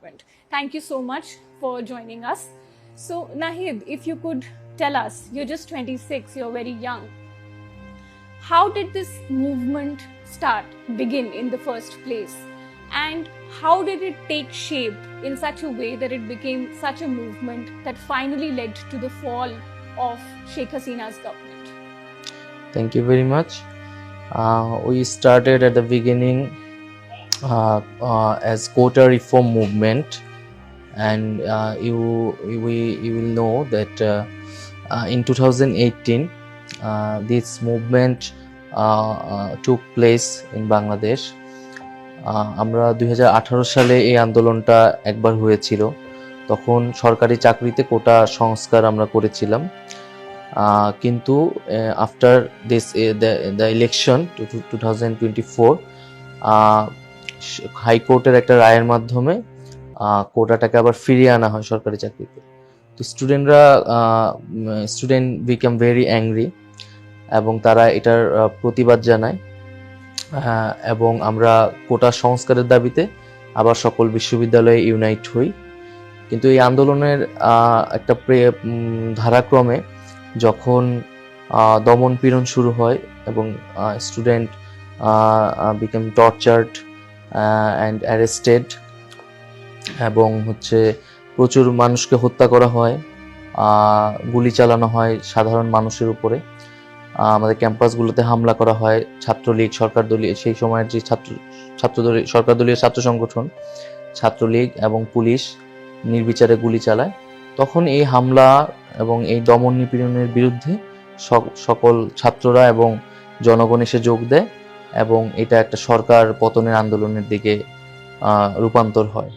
happened. Thank you so much for joining us. So, Nahid, if you could tell us, you're just 26, you're very young. How did this movement begin in the first place? And how did it take shape in such a way that it became such a movement that finally led to the fall of Sheikh Hasina's government? Thank you very much. We started at the beginning as quota reform movement, and you will know that in 2018 this movement took place in Bangladesh. আমরা 2018 সালে এই আন্দোলনটা একবার হয়েছিল। তখন সরকারি চাকরিতে কোটা সংস্কার আমরা করেছিলাম, কিন্তু আফটার দিস দ্য ইলেকশন 2024 হাইকোর্টের একটা রায়ের মাধ্যমে কোটাটাকে আবার ফিরিয়ে আনা হয় সরকারি চাকরিতে। তো স্টুডেন্ট বিকাম ভেরি অ্যাংরি এবং তারা এটার প্রতিবাদ জানায়, এবং আমরা কোটা সংস্কারের দাবিতে আবার সকল বিশ্ববিদ্যালয়ে ইউনাইট হই। কিন্তু এই আন্দোলনের একটা ধারাক্রমে যখন দমন পীড়ন শুরু হয় এবং student became tortured and arrested, এবং প্রচুর মানুষকে হত্যা করা হয়, গুলি চালানো হয় সাধারণ মানুষের উপরে, আমাদের ক্যাম্পাসগুলোতে হামলা করা হয়। ছাত্রলীগ, সরকারদলীয়, সেই সময়ের যে সরকারদলীয় ছাত্র সংগঠন ছাত্রলীগ এবং পুলিশ নির্বিচারে গুলি চালায়। তখন এই হামলা এবং এই দমন নিপীড়নের বিরুদ্ধে সকল ছাত্ররা এবং জনগণ এসে যোগ দেয়, এবং এটা একটা সরকার পতনের আন্দোলনের দিকে রূপান্তর হয়।